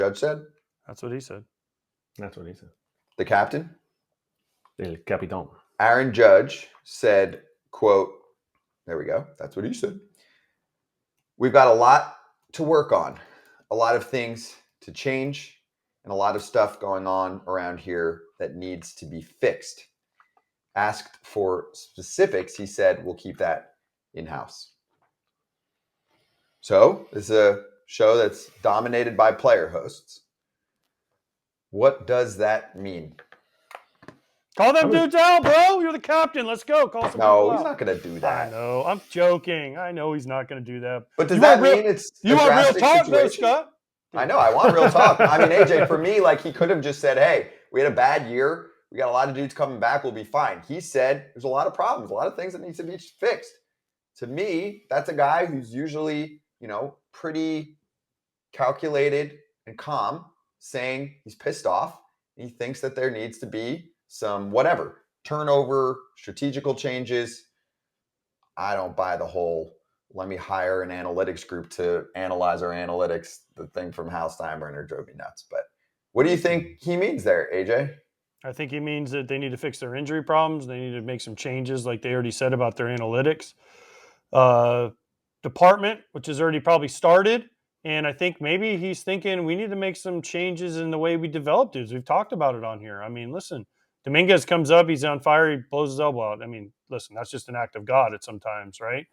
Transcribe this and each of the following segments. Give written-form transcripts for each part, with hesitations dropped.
Judge said? That's what he said. That's what he said. The captain? El Capitán. Aaron Judge said, quote, there we go. That's what he said. We've got a lot to work on, a lot of things to change, and a lot of stuff going on around here that needs to be fixed. Asked for specifics, he said, we'll keep that in-house. So this is a show that's dominated by player hosts. What does that mean? Call them dudes out, bro. You're the captain. Let's go. Call some No, people he's out. not going to do that. I know. I'm joking. I know he's not going to do that. But does that mean it's you a want real drastic talk, though, situation? Scott? I know. I want real talk. I mean, AJ, for me, like he could have just said, hey, we had a bad year. We got a lot of dudes coming back. We'll be fine. He said there's a lot of problems, a lot of things that need to be fixed. To me, that's a guy who's usually, pretty calculated and calm, saying he's pissed off. He thinks that there needs to be some whatever, turnover, strategical changes. I don't buy the whole, let me hire an analytics group to analyze our analytics. The thing from Hal Steinbrenner drove me nuts. But what do you think he means there, AJ? I think he means that they need to fix their injury problems. They need to make some changes, like they already said about their analytics department, which has already probably started. And I think maybe he's thinking we need to make some changes in the way we develop dudes. We've talked about it on here. I mean, listen, Dominguez comes up, he's on fire, he blows his elbow out. I mean, listen, that's just an act of God at sometimes, right?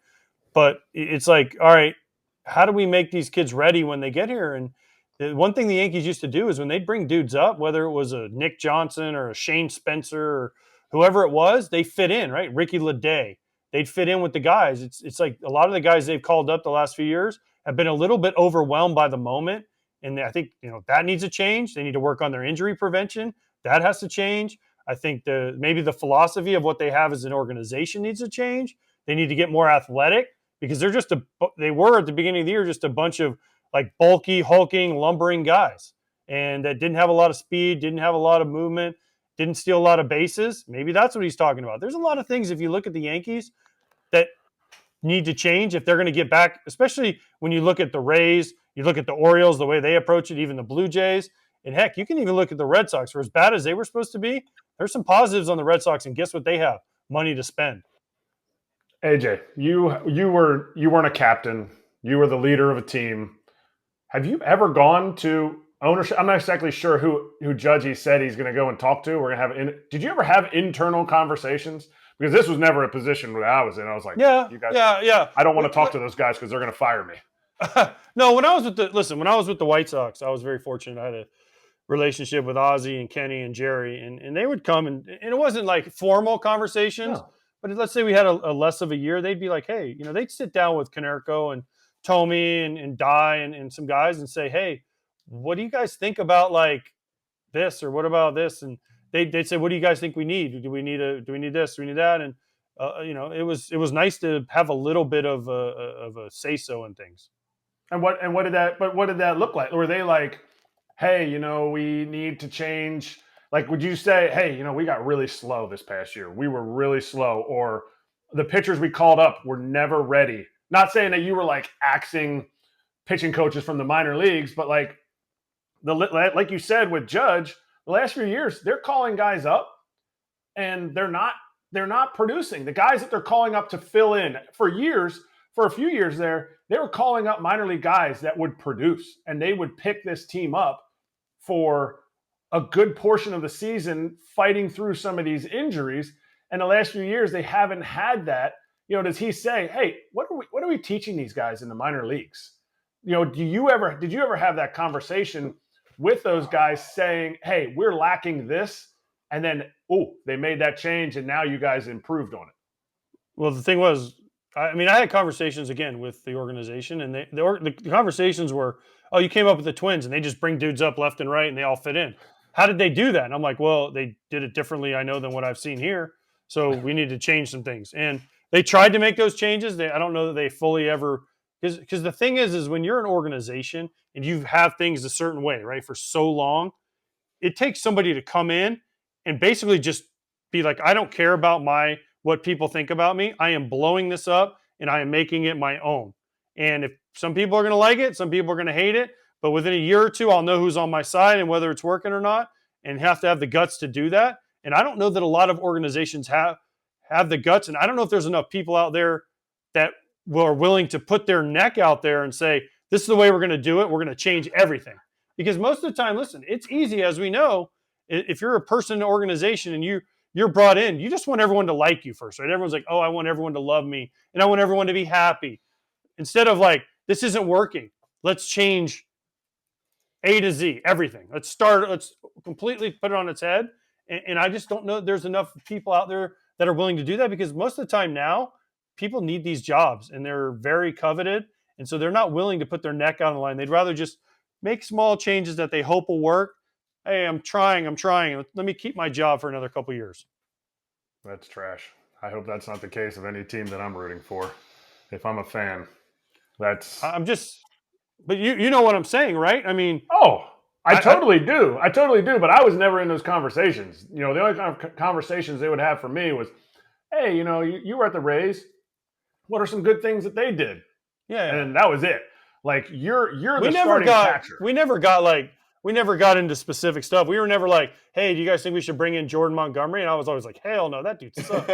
But it's like, all right, how do we make these kids ready when they get here? And the one thing the Yankees used to do is when they'd bring dudes up, whether it was a Nick Johnson or a Shane Spencer or whoever it was, they fit in, right? Ricky Leday, they'd fit in with the guys. It's like a lot of the guys they've called up the last few years have been a little bit overwhelmed by the moment. And I think, that needs to change. They need to work on their injury prevention. That has to change. I think maybe the philosophy of what they have as an organization needs to change. They need to get more athletic because they were at the beginning of the year just a bunch of like bulky, hulking, lumbering guys, and that didn't have a lot of speed, didn't have a lot of movement, didn't steal a lot of bases. Maybe that's what he's talking about. There's a lot of things, if you look at the Yankees, that need to change if they're going to get back, especially when you look at the Rays, you look at the Orioles, the way they approach it, even the Blue Jays. And heck, you can even look at the Red Sox. For as bad as they were supposed to be, there's some positives on the Red Sox, and guess what they have? Money to spend. AJ, you weren't a captain. You were the leader of a team. Have you ever gone to ownership? I'm not exactly sure who Judge said he's going to go and talk to. We're going to have. Did you ever have internal conversations? Because this was never a position that I was in. I was like, yeah, you guys, yeah. I don't want to talk to those guys because they're going to fire me. No, when I was with the White Sox, I was very fortunate. I had a relationship with Ozzie and Kenny and Jerry, and they would come and it wasn't like formal conversations. No. But let's say we had a less of a year, they'd be like, hey, they'd sit down with Konerko and Tomey and Dye and some guys and say, hey, what do you guys think about like this, or what about this? And they'd say, what do you guys think we need? Do we need this? Do we need that? And it was nice to have a little bit of a say so in things. And what did that look like? Were they like, hey, we need to change? Like, would you say, hey, we got really slow this past year. We were really slow. Or the pitchers we called up were never ready. Not saying that you were like axing pitching coaches from the minor leagues, but like you said with Judge, the last few years, they're calling guys up and they're not producing. The guys that they're calling up to fill in for a few years there, they were calling up minor league guys that would produce, and they would pick this team up for a good portion of the season, fighting through some of these injuries. And the last few years, they haven't had that. Does he say, hey, what are we teaching these guys in the minor leagues? Did you ever have that conversation with those guys saying, hey, we're lacking this, and then, they made that change and now you guys improved on it? Well, the thing was, I had conversations again with the organization, and the conversations were, oh, you came up with the Twins and they just bring dudes up left and right and they all fit in. How did they do that? And I'm like, well, they did it differently, I know, than what I've seen here. So we need to change some things. And they tried to make those changes. I don't know that they fully ever, because the thing is when you're an organization and you have things a certain way, right, for so long, it takes somebody to come in and basically just be like, I don't care about what people think about me. I am blowing this up and I am making it my own. And if some people are going to like it, some people are going to hate it. but within a year or two, I'll know who's on my side and whether it's working or not, and have to have the guts to do that. And I don't know that a lot of organizations have the guts, and I don't know if there's enough people out there that are willing to put their neck out there and say, this is the way we're going to do it. We're going to change everything. Because most of the time, listen, it's easy, as we know, if you're a person in an organization and you're brought in, you just want everyone to like you first, right? Everyone's like, oh, I want everyone to love me and I want everyone to be happy. Instead of like, this isn't working. Let's change A to Z, everything. Let's completely put it on its head. And I just don't know there's enough people out there that are willing to do that, because most of the time now, people need these jobs and they're very coveted. And so they're not willing to put their neck out on the line. They'd rather just make small changes that they hope will work. Hey, I'm trying. Let me keep my job for another couple years. That's trash. I hope that's not the case of any team that I'm rooting for. If I'm a fan, but you know what I'm saying, right? I mean, I totally do. I totally do. But I was never in those conversations. The only kind of conversations they would have for me was, hey, you were at the Rays. What are some good things that they did? Yeah. And that was it. Like you're the starting catcher. We never got into specific stuff. We were never like, hey, do you guys think we should bring in Jordan Montgomery? And I was always like, hell no, that dude sucks.